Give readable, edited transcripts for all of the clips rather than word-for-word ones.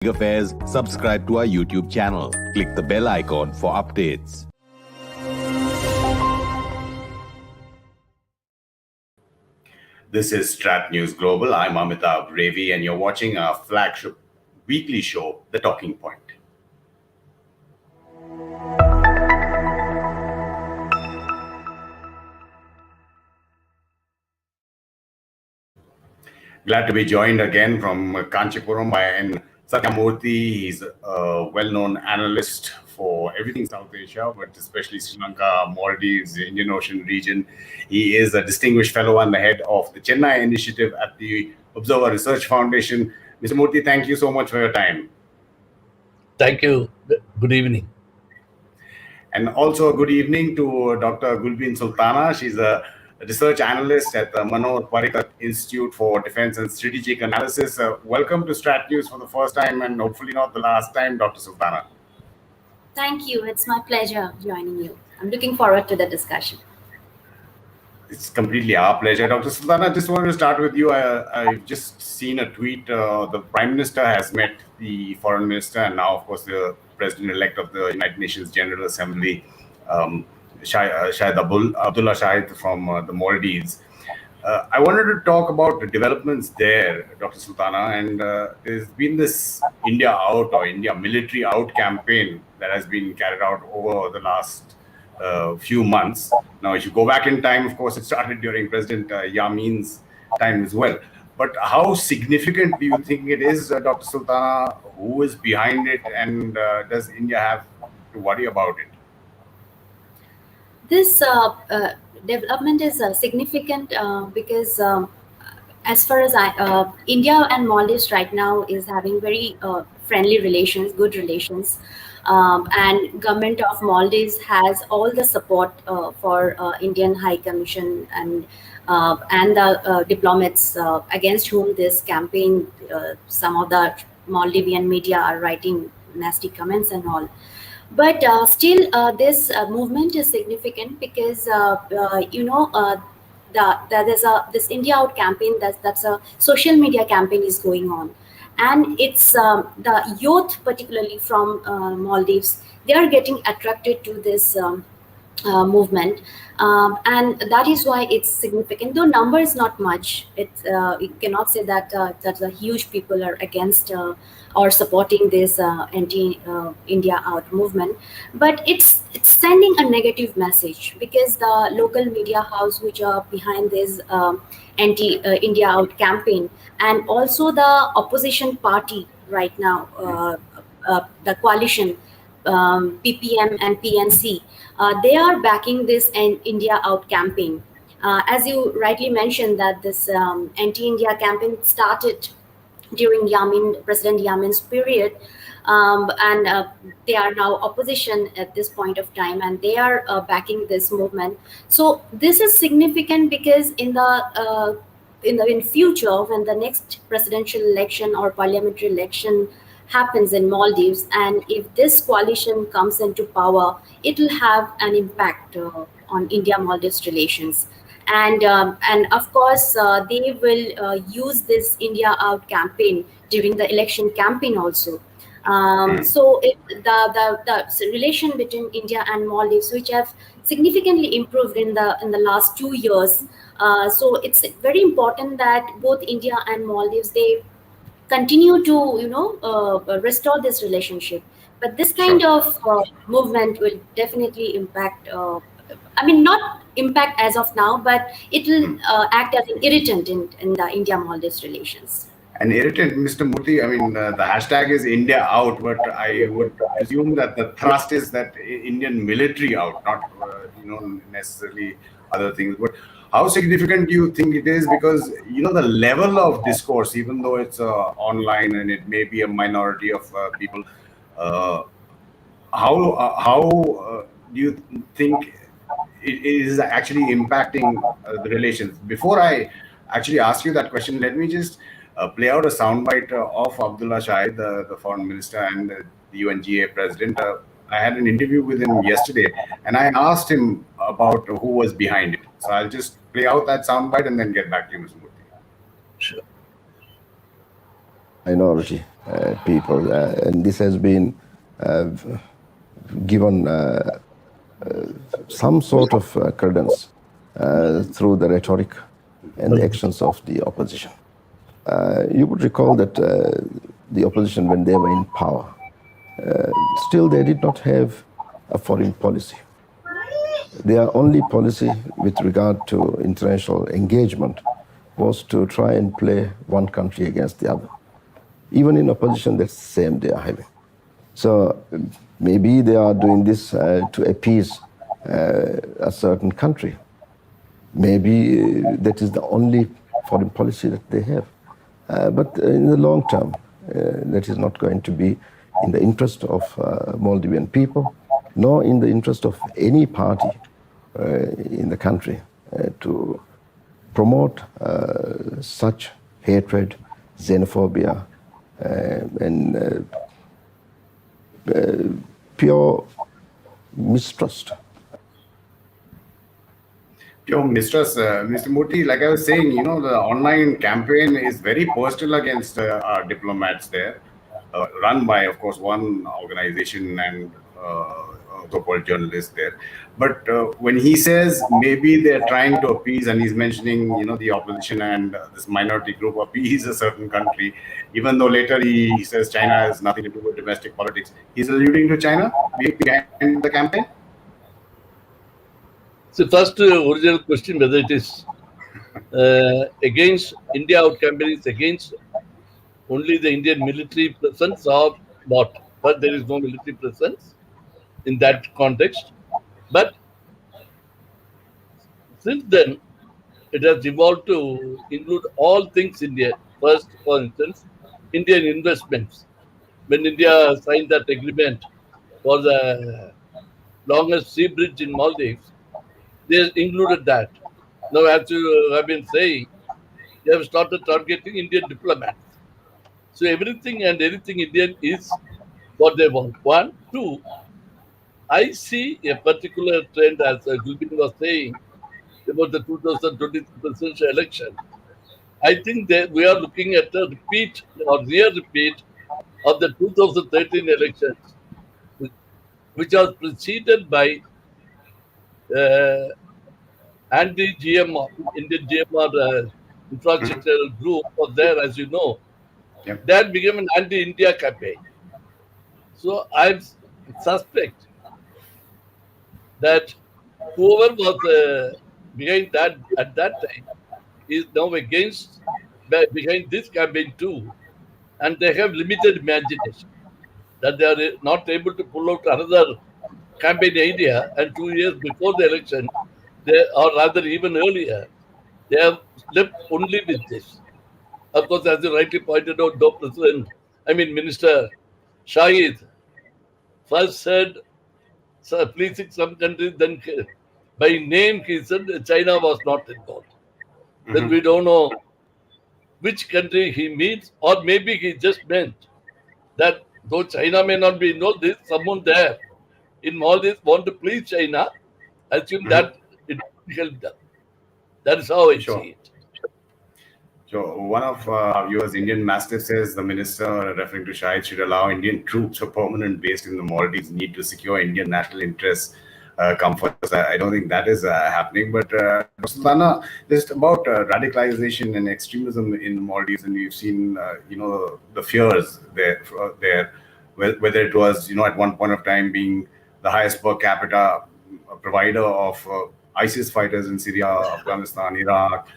affairs, subscribe to our YouTube channel. Click the bell icon for updates. This is StratNews Global. I'm Amitabh, Revi, and you're watching our flagship weekly show, The Talking Point. Glad to be joined again from Kanchipuram by Sathiya Moorthy. He's a well-known analyst for everything South Asia, but especially Sri Lanka, Maldives, the Indian Ocean region. He is a distinguished fellow and the head of the Chennai Initiative at the Observer Research Foundation. Mr. Moorthy, thank you so much for your time. Thank you. Good evening. And also a good evening to Dr. Gulbin Sultana. She's a research analyst at the Manohar Parrikar Institute for Defence and Strategic Analyses. Welcome to StratNews for the first time and hopefully not the last time, Dr. Sultana. Thank you. It's my pleasure joining you. I'm looking forward to the discussion. It's completely our pleasure. Dr. Sultana, I just wanted to start with you. I've just seen a tweet. The Prime Minister has met the Foreign Minister and now, of course, the President-elect of the United Nations General Assembly, Shahid Abdullah Shahid from the Maldives. I wanted to talk about the developments there, Dr. Sultana, and there's been this India Out or India Military Out campaign that has been carried out over the last few months. Now, if you go back in time, of course, it started during President Yamin's time as well. But how significant do you think it is, Dr. Sultana? Who is behind it, and does India have to worry about it? This development is significant because as far as India and Maldives right now is having very friendly relations, good relations. And government of Maldives has all the support for Indian High Commission and the diplomats against whom this campaign, some of the Maldivian media are writing nasty comments and all. But still, this movement is significant because there's this India Out campaign. That's a social media campaign is going on, and it's the youth, particularly from Maldives, they are getting attracted to this movement, and that is why it's significant. Though number is not much, you cannot say that the huge people are against or supporting this anti-India Out movement, but it's sending a negative message because the local media house which are behind this anti-India Out campaign, and also the opposition party right now, the coalition, PPM and PNC, they are backing this India Out campaign. As you rightly mentioned, that this anti-India campaign started during President Yamin's period, and they are now opposition at this point of time, and they are backing this movement. So this is significant because in future, when the next presidential election or parliamentary election happens in Maldives, and if this coalition comes into power, it will have an impact on India-Maldives relations. And of course, they will use this India Out campaign during the election campaign also. So the relation between India and Maldives, which have significantly improved in the last 2 years, so it's very important that both India and Maldives, they continue to restore this relationship. But this kind of movement will definitely impact. Not impact as of now, but it will act as an irritant in the India-Maldives relations. An irritant, Mr. Moorthy. The hashtag is India Out, but I would assume that the thrust is that Indian military out, not necessarily other things. But how significant do you think it is? Because the level of discourse, even though it's online and it may be a minority of people, how do you think it is actually impacting the relations? Before I actually ask you that question, let me just play out a soundbite of Abdullah Shahid, the foreign minister and the UNGA president. I had an interview with him yesterday, and I asked him about who was behind it. So I'll just play out that soundbite and then get back to you, Mr. Moorthy. Sure. minority people, and this has been given some sort of credence through the rhetoric and the actions of the opposition. You would recall that the opposition, when they were in power, still they did not have a foreign policy. Their only policy with regard to international engagement was to try and play one country against the other. Even in opposition, that's the same they are having. So maybe they are doing this to appease a certain country. Maybe that is the only foreign policy that they have. But in the long term, that is not going to be in the interest of Maldivian people, nor in the interest of any party in the country to promote such hatred, xenophobia, and pure mistrust. Pure mistrust, Mr. Moorthy, like I was saying, the online campaign is very personal against our diplomats there, run by, of course, one organization and so-called journalists there. But when he says maybe they're trying to appease, and he's mentioning, the opposition and this minority group appease a certain country, even though later he says China has nothing to do with domestic politics, he's alluding to China behind the campaign? So first original question, whether it is against India out campaign is against only the Indian military presence or not. But there is no military presence in that context. But since then, it has evolved to include all things Indian. First, for instance, Indian investments. When India signed that agreement for the longest sea bridge in Maldives, they included that. Now, as you have been saying, they have started targeting Indian diplomats. So everything and anything Indian is what they want. One. Two, I see a particular trend, as Gulbin was saying, about the 2020 presidential election. I think that we are looking at a repeat or near repeat of the 2013 elections, which was preceded by anti-GMR, Indian GMR infrastructure group was there, as you know. Yep. That became an anti-India campaign. So I suspect that whoever was behind that at that time is now behind this campaign too, and they have limited imagination that they are not able to pull out another campaign idea, and 2 years before the election, or rather even earlier, they have left only with this. Of course, as you rightly pointed out, Minister Shahid first said, pleasing some countries, then by name he said China was not involved. Then we don't know which country he means, or maybe he just meant that though China may not be involved, there's someone there in Maldives want to please China, assume that it will help them. That is how I see it. So one of our viewers, Indian Mastiff, says the minister, referring to Shahid, should allow Indian troops or permanent based in the Maldives need to secure Indian national interests come first. I don't think that is happening. But Dr. Sultana, just about radicalization and extremism in the Maldives, and we've seen, the fears there, whether it was, at one point of time being the highest per capita provider of ISIS fighters in Syria, Afghanistan, Iraq.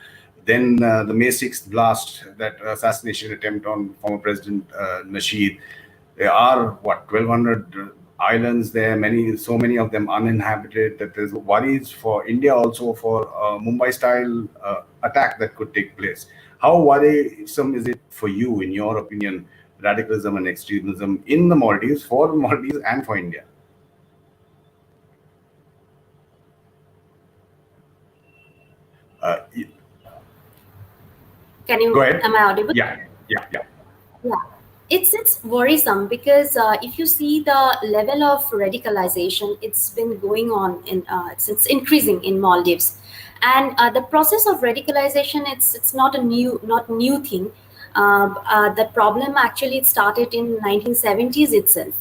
Then the May 6th blast, that assassination attempt on former President Nasheed. There are, 1,200 islands there, so many of them uninhabited, that there's worries for India also for Mumbai-style attack that could take place. How worrisome is it for you, in your opinion, radicalism and extremism in the Maldives, for the Maldives and for India? Can you? Go ahead. Am I audible? Yeah. It's worrisome because if you see the level of radicalization, it's been going on it's increasing in Maldives, and the process of radicalization it's not new thing. The problem actually it started in 1970s itself.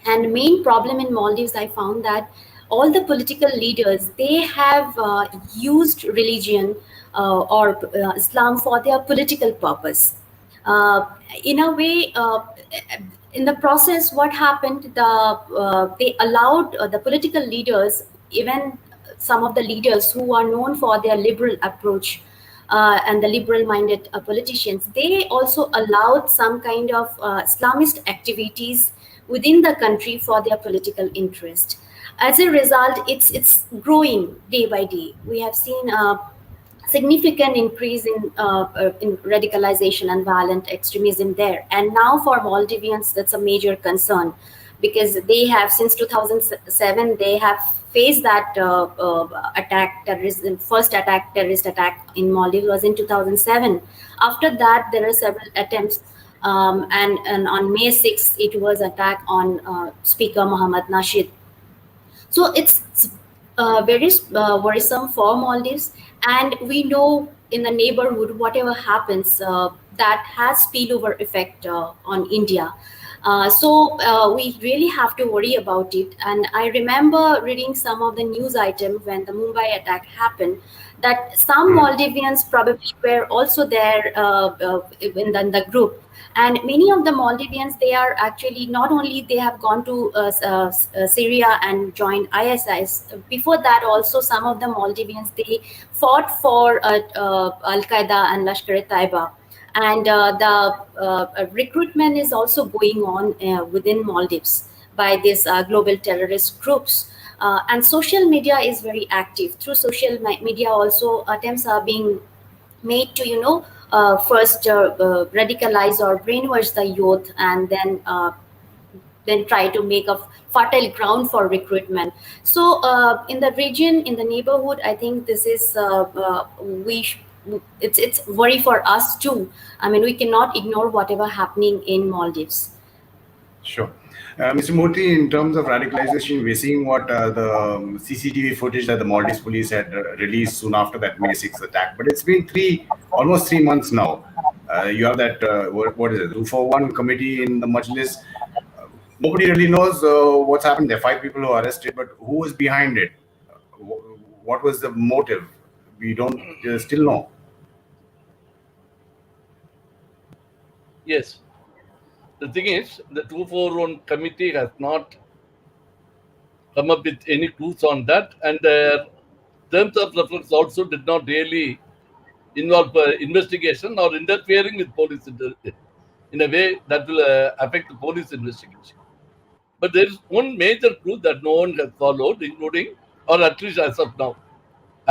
And the main problem in Maldives, I found that all the political leaders, they have used religion or Islam for their political purpose. Uh, in a way, in the process, what happened? They allowed the political leaders, even some of the leaders who are known for their liberal approach and the liberal-minded politicians, they also allowed some kind of Islamist activities within the country for their political interest. As a result, it's growing day by day. We have seen significant increase in radicalization and violent extremism there. And now for Maldivians, that's a major concern because they have, since 2007, they have faced that attack, terrorist attack in Maldives was in 2007. After that, there are several attempts. And on May 6th, it was attack on Speaker Mohamed Nasheed. So it's very worrisome for Maldives, and we know in the neighborhood, whatever happens, that has spillover effect on India. So we really have to worry about it. And I remember reading some of the news items when the Mumbai attack happened, that some Maldivians probably were also there in the group. And many of the Maldivians, they are actually not only they have gone to Syria and joined ISIS. Before that, also some of the Maldivians, they fought for Al-Qaeda and Lashkar-e-Taiba. And the recruitment is also going on within Maldives by these global terrorist groups. And social media is very active. Through social media also, attempts are being made to, first radicalize or brainwash the youth, and then try to make a fertile ground for recruitment. So in the region, in the neighborhood, I think this is it's worry for us too. I mean, we cannot ignore whatever happening in Maldives. Sure. Mr. Moorthy, in terms of radicalization, we're seeing what the CCTV footage that the Maldives police had released soon after that May 6th attack. But it's been almost 3 months now. You have that, what is it, 241 committee in the Majlis. Nobody really knows what's happened. There are 5 people who are arrested, but who was behind it? What was the motive? We don't still know. Yes. The thing is, the 241 committee has not come up with any clues on that, and their terms of reference also did not really involve investigation or interfering with police in a way that will affect the police investigation. But there is one major clue that no one has followed, including, or at least as of now.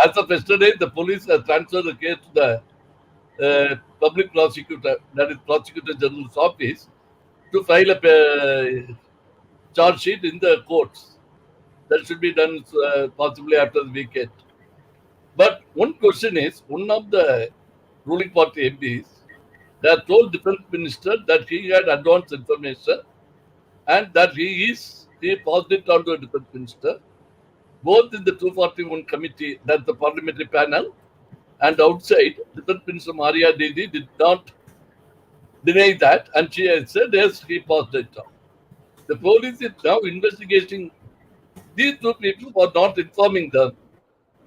As of yesterday, the police has transferred the case to the public prosecutor, that is Prosecutor General's office, to file a charge sheet in the courts. That should be done possibly after the weekend. But one question is, one of the ruling party MPs, they have told Defence Minister that he had advanced information and that he passed it on to the Defence Minister, both in the 241 committee, that's the parliamentary panel, and outside. Defence Minister Maria Didi did not deny that, and she has said, yes, he passed it on. The police is now investigating these 2 people for not informing them.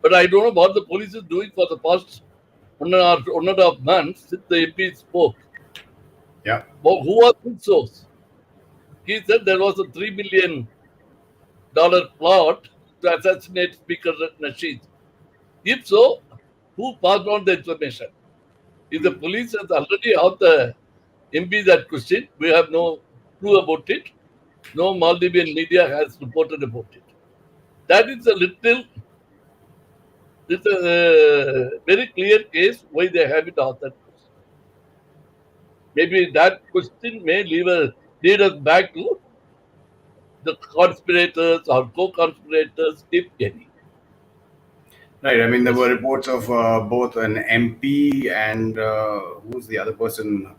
But I don't know what the police is doing for the past 1.5 months since the MP spoke. Yeah. But who was his source? He said there was a $3 million plot to assassinate Speaker Nasheed. If so, who passed on the information? If the police has already asked the MP that question, we have no clue about it. No Maldivian media has reported about it. That is it's a very clear case why they have it asked that question. Maybe that question may lead us back to the conspirators or co-conspirators, if any. Right. I mean, there were reports of both an MP and who's the other person,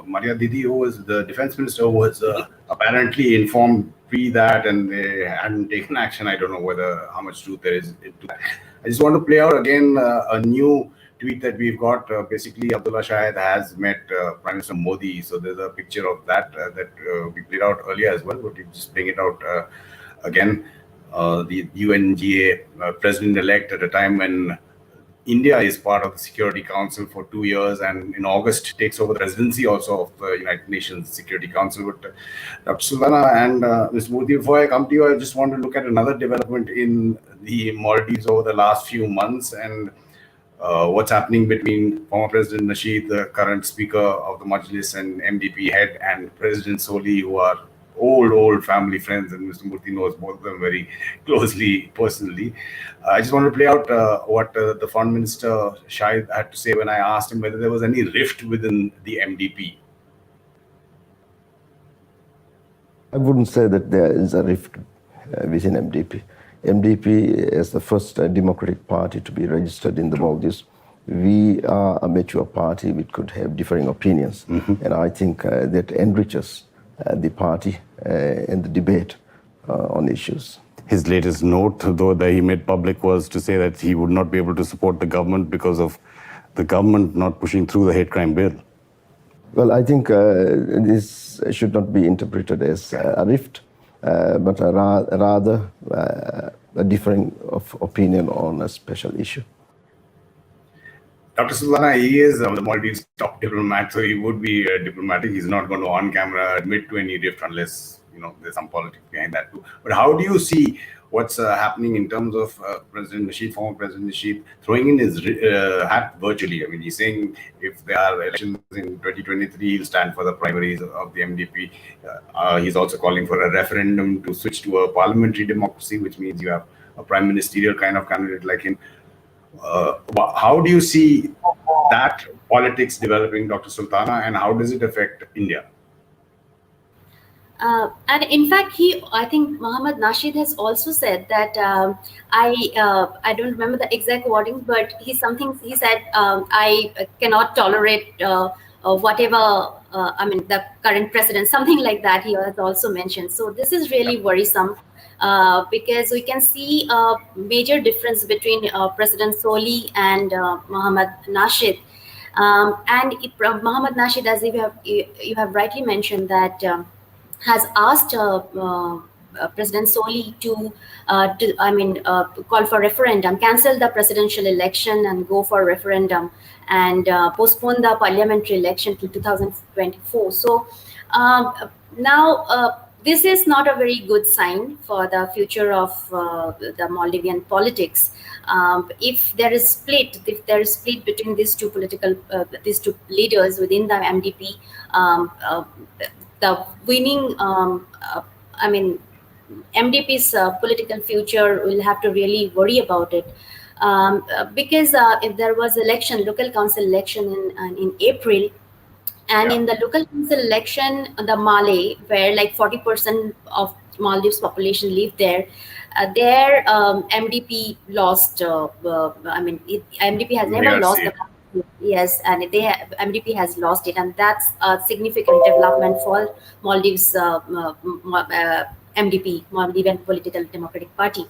Maria Didi, who was the defense minister, who was apparently informed pre that, and they hadn't taken action. I don't know how much truth there is into that. I just want to play out again a new tweet that we've got, basically Abdullah Shahid has met Prime Minister Modi. So there's a picture of that we played out earlier as well, but we just bring it out again. The UNGA president-elect at a time when India is part of the Security Council for 2 years, and in August takes over the presidency also of the United Nations Security Council. But Dr. Sultana and Ms. Moorthy, before I come to you, I just want to look at another development in the Maldives over the last few months, and what's happening between former President Nasheed, the current Speaker of the Majlis and MDP head, and President Solih, who are old family friends, and Mr. Moorthy knows both of them very closely personally. I just want to play out what the Foreign Minister Shahid had to say when I asked him whether there was any rift within the MDP. I wouldn't say that there is a rift within MDP. MDP is the first democratic party to be registered in the Maldives. We are a mature party. We could have differing opinions. And I think that enriches the party and the debate on issues. His latest note, though, that he made public was to say that he would not be able to support the government because of the government not pushing through the hate crime bill. Well, I think this should not be interpreted as a rift, but rather a differing of opinion on a special issue. Dr. Sultana, he is the Maldives' top diplomat, so he would be diplomatic. He's not going to on camera admit to any rift unless there's some politics behind that too. But how do you see what's happening in terms of President Nasheed, former President Nasheed, throwing in his hat virtually? I mean, he's saying if there are elections in 2023, he'll stand for the primaries of the MDP. He's also calling for a referendum to switch to a parliamentary democracy, which means you have a prime ministerial kind of candidate like him. How do you see that politics developing, Dr. Sultana, and how does it affect India? And in fact, I think Mohamed Nasheed has also said that I don't remember the exact wording, but he said I cannot tolerate whatever the current president, something like that. He has also mentioned. So this is really worrisome. Because we can see a major difference between President Solih and Mohamed Nasheed. And Mohamed Nasheed, as you have rightly mentioned, that has asked President Solih to call for referendum, cancel the presidential election and go for referendum, and postpone the parliamentary election to 2024. So now. This is not a very good sign for the future of the Maldivian politics. If there is split between these two leaders within the MDP, the winning, MDP's political future will have to really worry about it. Because if there was local council election in April, and in the local council election, the Malay, where like 40% of Maldives population live there, their MDP lost. MDP has never lost. Yes, and MDP has lost it, and that's a significant development for Maldives MDP, Maldivian Political Democratic Party.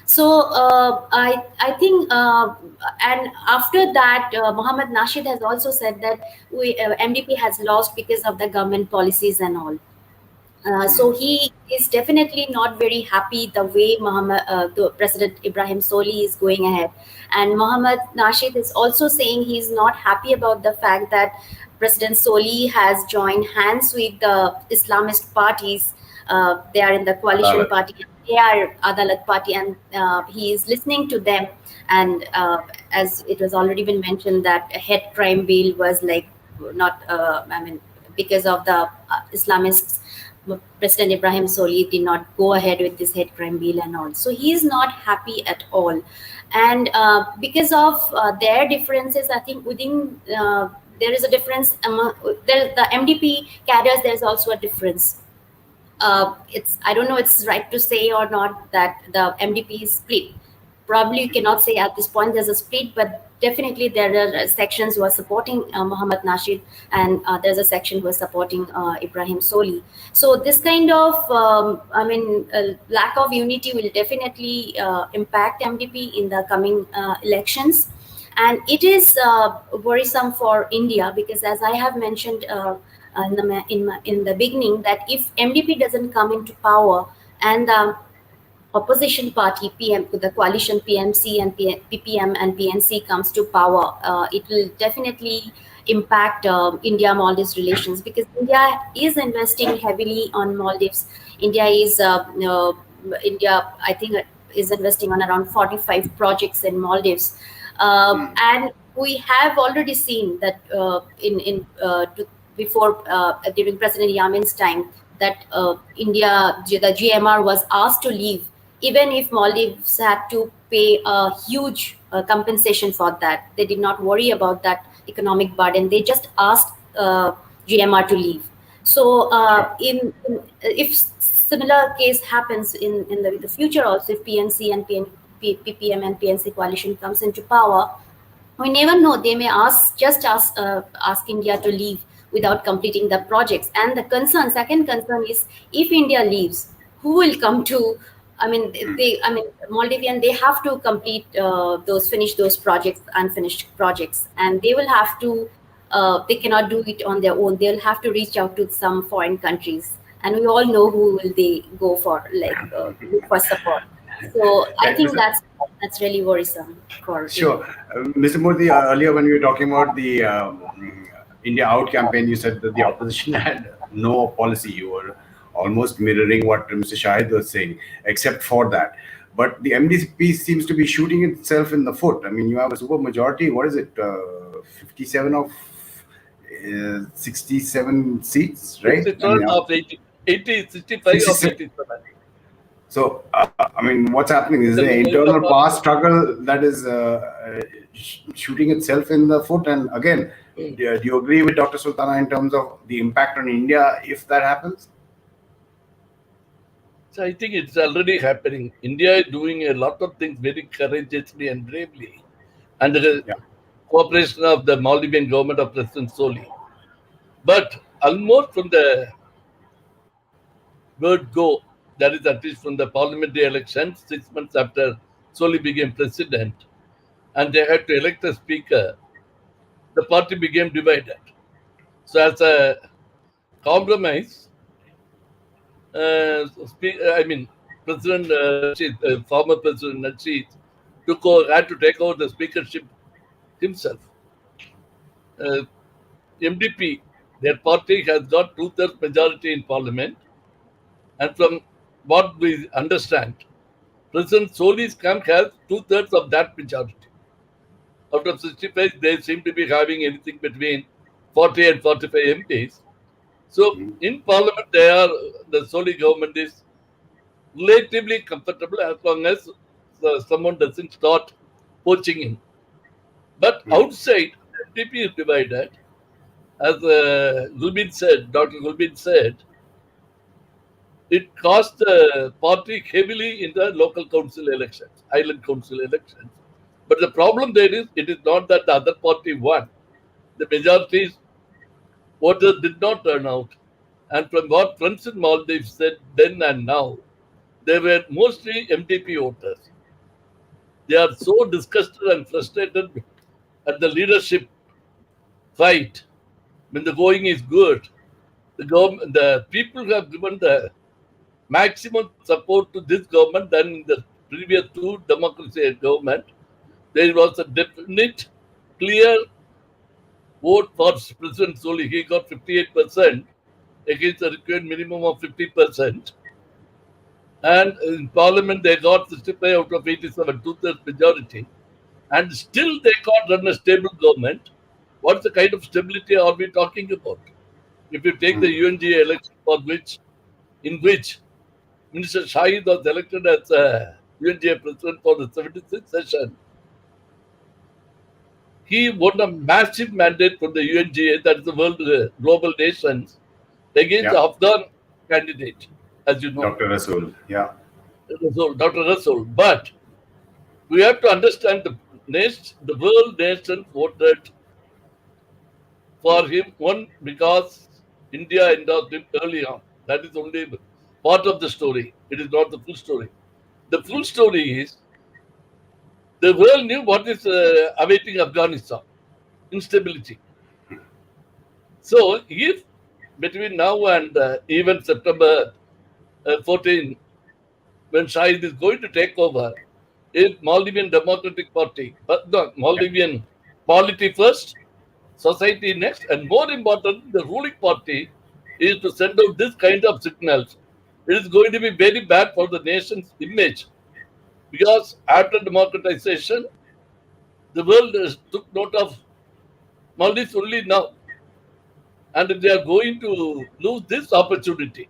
So I think, and after that, Mohamed Nasheed has also said that MDP has lost because of the government policies and all. So he is definitely not very happy the way the President Ibrahim Solih is going ahead. And Mohamed Nasheed is also saying he's not happy about the fact that President Solih has joined hands with the Islamist parties. They are in the coalition party. They are Adalat party, and he is listening to them. And as it was already been mentioned, that a hate crime bill was because of the Islamists, President Ibrahim Solih did not go ahead with this hate crime bill and all. So he is not happy at all. And because of their differences, I think within there is a difference among the MDP cadres. There's also a difference. I don't know it's right to say or not that the MDP is split. Probably you cannot say at this point there's a split, but definitely there are sections who are supporting Mohamed Nasheed, and there's a section who is supporting Ibrahim Solih. So this kind of lack of unity will definitely impact MDP in the coming elections. And it is worrisome for India because, as I have mentioned in the beginning, that if MDP doesn't come into power and the opposition party the coalition PMC and PPM and PNC comes to power, it will definitely impact India Maldives relations, because India is investing heavily on Maldives. India, I think, is investing on around 45 projects in Maldives, and we have already seen that before during President Yamin's time, that the GMR was asked to leave, even if Maldives had to pay a huge compensation for that. They did not worry about that economic burden. They just asked GMR to leave. So if similar case happens in the future also, if PNC and PPM and PNC coalition comes into power, we never know. They may ask India to leave without completing the projects. And the second concern is, if India leaves, who will come to? Maldivian, they have to finish those unfinished projects, and they will have to. They cannot do it on their own. They'll have to reach out to some foreign countries, and we all know who will they go for, for support. So I think that's really worrisome for. Sure. Mr. Moorthy, earlier when we were talking about the India Out campaign, you said that the opposition had no policy. You were almost mirroring what Mr. Shahid was saying, except for that. But the MDP seems to be shooting itself in the foot. I mean, you have a super majority. What is it? 57 of 67 seats, right? 67 of 80, 65 of 87. So, what's happening? Is the internal power struggle that is shooting itself in the foot? And again, do you agree with Dr. Sultana in terms of the impact on India if that happens? So I think it's already happening. India is doing a lot of things very courageously and bravely, and the cooperation of the Maldivian government of President Solih. But almost from the word go, that is at least from the parliamentary elections, 6 months after Solih became president, and they had to elect a speaker, the party became divided. So as a compromise, former President Nasheed had to take over the speakership himself. MDP, their party, has got 2/3 majority in parliament, and from what we understand, President Solih's camp has 2/3 of that majority. Out of 65, they seem to be having anything between 40 and 45 MPs. So in parliament, the Solih government is relatively comfortable as long as someone doesn't start poaching in. But outside, MDP is divided. As Dr. Gulbin said, it cost the party heavily in the local council elections, island council elections. But the problem there is, it is not that the other party won. The majority voters did not turn out. And from what friends in Maldives said then and now, they were mostly MDP voters. They are so disgusted and frustrated at the leadership fight. When the going is good, the people who have given the maximum support to this government than in the previous two democracy government. There was a definite, clear vote for President Solih. He got 58% against the required minimum of 50%. And in parliament, they got 65 out of 87, 2/3 majority. And still they can't run a stable government. What the kind of stability are we talking about? If you take the UNGA election in which Minister Shahid was elected as UNGA president for the 76th session, he won a massive mandate from the UNGA, that is the world global nations, against the Afghan candidate, as you know. Dr. Rasool, Dr. Rasool. But we have to understand the world nations voted for him, one, because India endorsed him early on. That is only part of the story. It is not the full story. The full story is The world knew what is awaiting Afghanistan, instability. So if between now and even September 14, when Shahid is going to take over, if Maldivian Democratic Party, but the Maldivian polity first, society next, and more important, the ruling party is to send out this kind of signals. It is going to be very bad for the nation's image because after democratization, the world took note of Maldives only now, and they are going to lose this opportunity.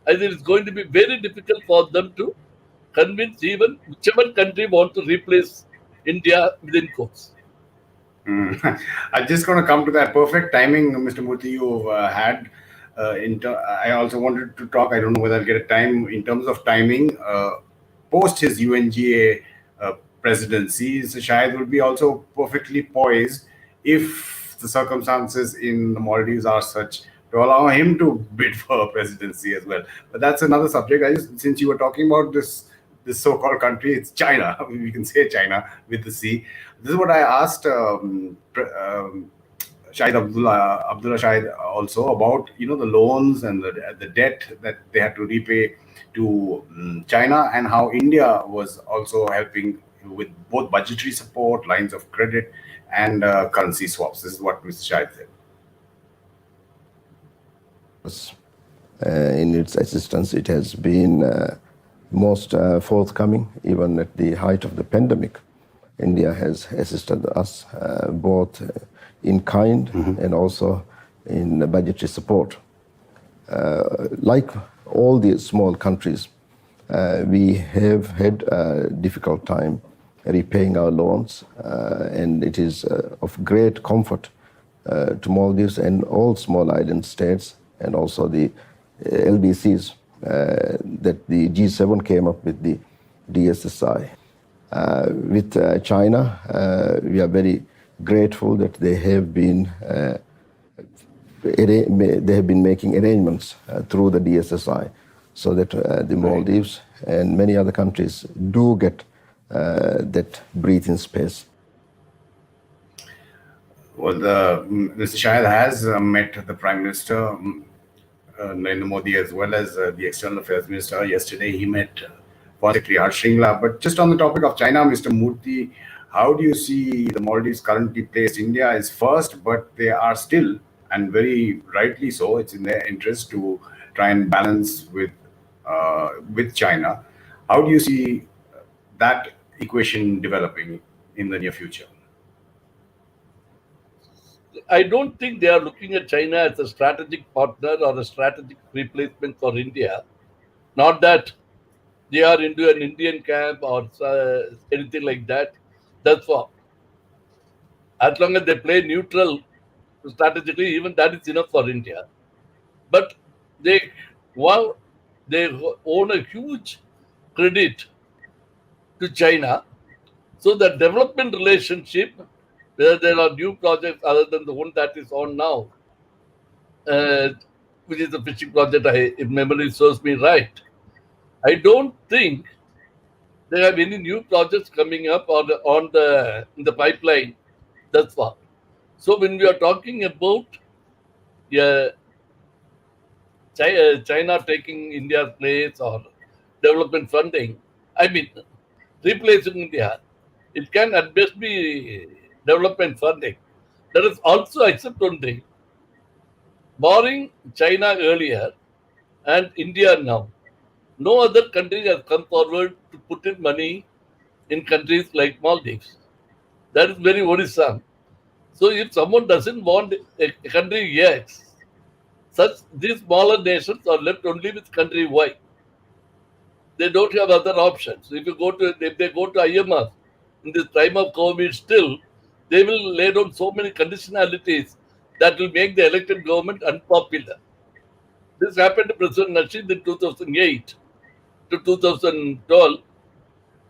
I think it's going to be very difficult for them to convince even whichever country want to replace India within course. I'm just going to come to that perfect timing, Mr. Murthy, you had. I also wanted to talk, I don't know whether I'll get a time in terms of timing. Post his UNGA presidency, Shahid will be also perfectly poised if the circumstances in the Maldives are such to allow him to bid for presidency as well. But that's another subject. Since you were talking about this so-called country, it's China. We can say China with the C. This is what I asked Shahid Abdullah Shahid also about the loans and the debt that they had to repay to China, and how India was also helping with both budgetary support, lines of credit, and currency swaps. This is what Mr. Shahid said. In its assistance, it has been most forthcoming, even at the height of the pandemic. India has assisted us both in kind and also in budgetary support. Like all the small countries, we have had a difficult time repaying our loans, and it is of great comfort to Maldives and all small island states, and also the LDCs, that the G7 came up with the DSSI. With China, we are very grateful that they have been making arrangements through the DSSI, so that the Maldives and many other countries do get that breathing space. Well, Mr. Shahid has met the Prime Minister Narendra Modi as well as the External Affairs Minister. Yesterday, he met Foreign Secretary Harsh Shringla. But just on the topic of China, Mr. Murthy, how do you see the Maldives currently placed? India is first, but they are still, and very rightly so, it's in their interest to try and balance with China. How do you see that equation developing in the near future? I don't think they are looking at China as a strategic partner or a strategic replacement for India. Not that they are into an Indian camp or anything like that. That's all. As long as they play neutral strategically, even that is enough for India. But they own a huge credit to China. So the development relationship, where there are new projects other than the one that is on now, which is the fishing project, if memory serves me right, I don't think there have any new projects coming up or in the pipeline thus far. So when we are talking about China taking India's place or development funding, I mean, replacing India, it can at best be development funding. Let us also accept one thing. Barring China earlier and India now, no other country has come forward to put in money in countries like Maldives. That is very worrisome. So if someone doesn't want a country X, these smaller nations are left only with country Y. They don't have other options. If they go to IMF in this time of COVID, still they will lay down so many conditionalities that will make the elected government unpopular. This happened to President Nasheed in 2008 to 2012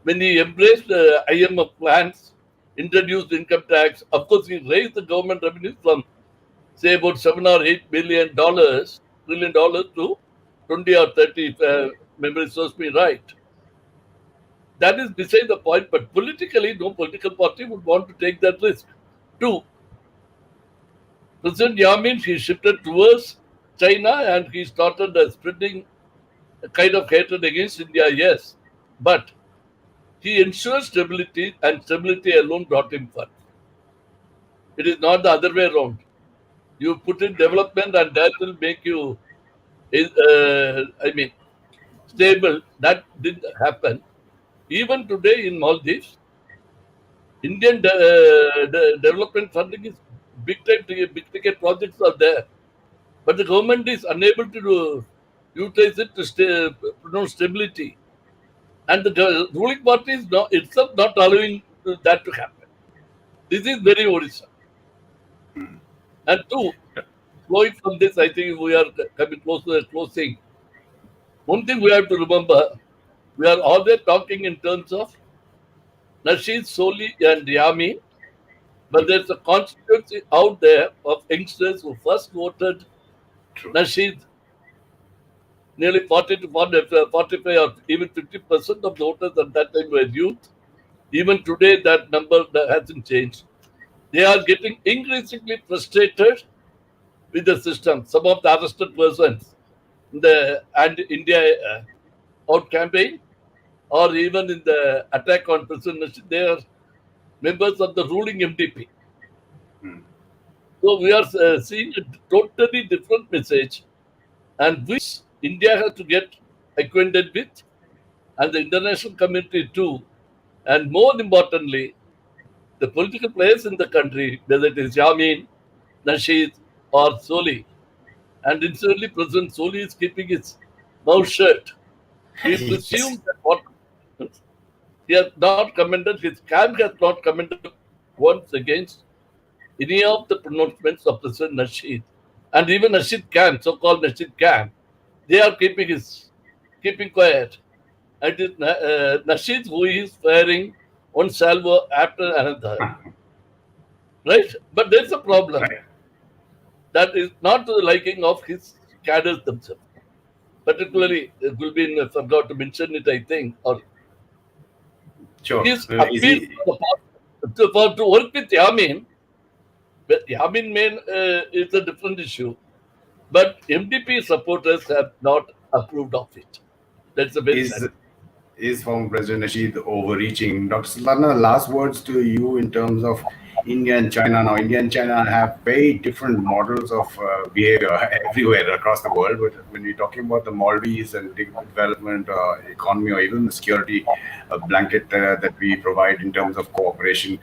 when he embraced IMF plans, introduced income tax. Of course, he raised the government revenue from say about $7 or $8 trillion to 20 or 30, if memory serves me right. that is beside the point, but politically, no political party would want to take that risk. Two, President Yamin, he shifted towards China and he started spreading a kind of hatred against India, yes. But he ensures stability, and stability alone brought him fun. It is not the other way around. You put in development and that will make you, stable. That didn't happen. Even today in Maldives, Indian development funding is big ticket projects are there, but the government is unable to utilize it to promote stability, and the ruling party is not itself not allowing that to happen. This is very worrisome. And two, flowing from this, I think we are coming close to the closing. One thing we have to remember, we are always talking in terms of Nasheed, Solih, and Yamin, but there's a constituency out there of youngsters who first voted Nasheed. Nearly 40 to 45 or even 50% of the voters at that time were youth. Even today, that number hasn't changed. They are getting increasingly frustrated with the system. Some of the arrested persons in the India out campaign, or even in the attack on President Nasheed, they are members of the ruling MDP. So we are seeing a totally different message, and which India has to get acquainted with, and the international community too. And more importantly, the political players in the country, whether it is Yamin, Nasheed, or Solih. And incidentally, President Solih is keeping his mouth shut. We presume that what he has not commented, his camp has not commented once against any of the pronouncements of President Nasheed. And even Nasheed camp, so-called Nasheed camp, they are keeping quiet. And it is Nasheed who is firing one salvo after another. Right? But there's a problem. Right. That is not to the liking of his cadres themselves. Particularly, Gulbin forgot to mention it, I think, or Sure. his appeal to work with Yamin. But Yamin is a different issue. But MDP supporters have not approved of it. That's a very sad. Is former President Nasheed overreaching? Dr. Sultana, last words to you in terms of India and China. Now, India and China have very different models of behavior everywhere across the world. But when we're talking about the Maldives and development, economy, or even the security blanket that we provide in terms of cooperation,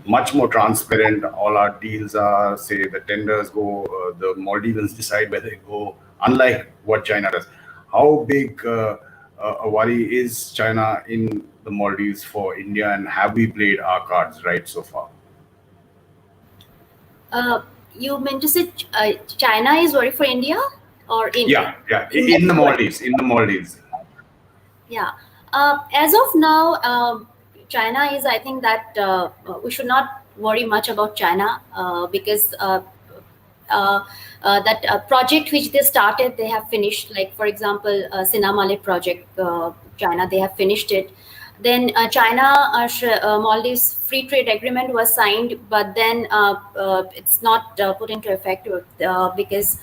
much more transparent. All our deals are, say, the tenders go, the Maldivians decide where they go, unlike what China does. How big a worry is China in the Maldives for India, and have we played our cards right so far? You meant to say China is worried for India or India? Yeah, in the Maldives. Yeah. As of now, China is, I think that we should not worry much about China because that project which they started, they have finished. Like, for example, Sinamale project, China, they have finished it. Then China Maldives free trade agreement was signed, but then it's not put into effect because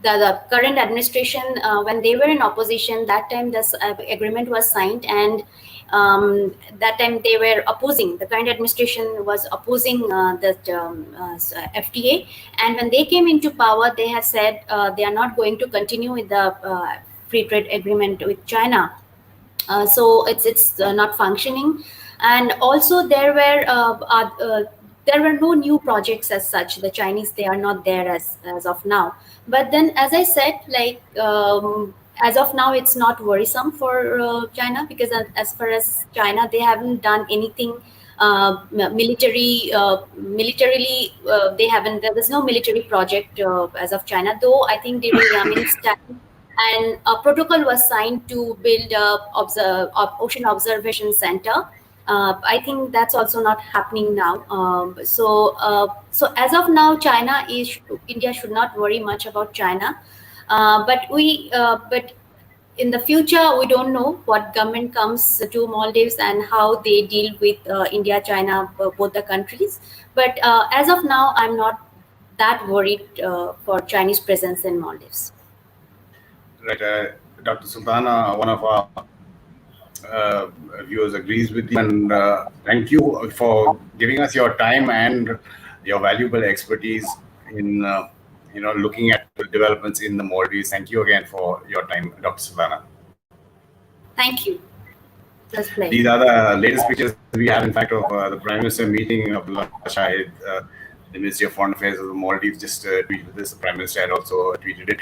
the current administration, when they were in opposition, that time this agreement was signed, and that time they were opposing. The current administration was opposing that FTA, and when they came into power, they have said they are not going to continue with the free trade agreement with China. So it's not functioning, and also there were no new projects as such. The Chinese, they are not there as of now. But then, as I said, like as of now, it's not worrisome for China, because as far as China, they haven't done anything militarily. They haven't. There's no military project as of China. Though I think during Yamin's time, and a protocol was signed to build a ocean observation center. I think that's also not happening now. So as of now, India should not worry much about China. But in the future, we don't know what government comes to Maldives and how they deal with India, China, both the countries. But as of now, I'm not that worried for Chinese presence in Maldives. Right, Dr. Sultana, one of our viewers agrees with you, and thank you for giving us your time and your valuable expertise in looking at the developments in the Maldives. Thank you again for your time, Dr. Sultana. Thank you. These are the latest pictures we have, in fact, of the Prime Minister meeting of Solih-Nasheed. The Ministry of Foreign Affairs of the Maldives just tweeted this. The Prime Minister had also tweeted it.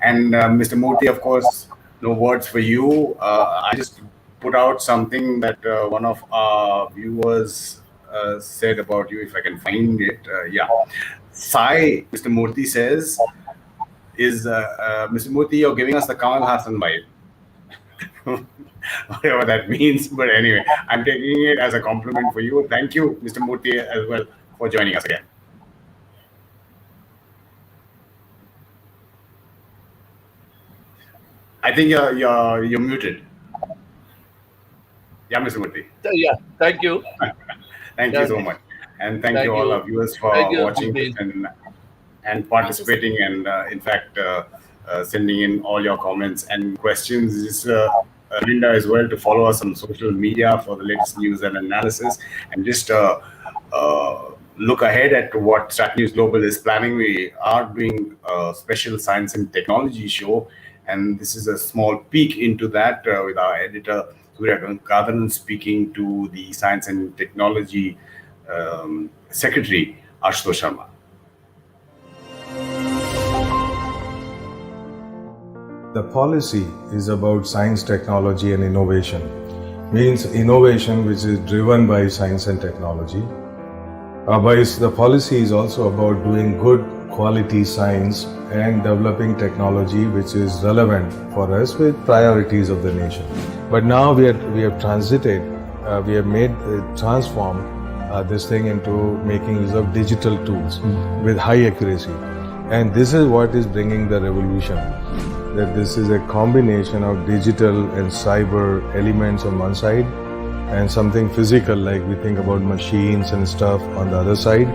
And Mr. Moorthy, of course, no words for you. I just put out something that one of our viewers said about you, if I can find it. Sai, Mr. Moorthy says, Mr. Moorthy, you're giving us the Kamal Hassan vibe. Whatever that means. But anyway, I'm taking it as a compliment for you. Thank you, Mr. Moorthy, as well, for joining us again. I think you're muted. Yeah, Mr. Moorthy. Yeah, thank you. Thank you so much. And thank you all our viewers for watching this and participating, and in fact, sending in all your comments and questions. Just Linda as well to follow us on social media for the latest news and analysis, and just look ahead at what StratNews Global is planning. We are doing a special science and technology show, and this is a small peek into that with our editor Surya Gadharan speaking to the Science and Technology Secretary Ashutosh Sharma. The policy is about science, technology and innovation. Means innovation which is driven by science and technology. The policy is also about doing good quality science and developing technology which is relevant for us with priorities of the nation. But now we have transited, we have transformed this thing into making use of digital tools with high accuracy. And this is what is bringing the revolution. That this is a combination of digital and cyber elements on one side and something physical like we think about machines and stuff on the other side.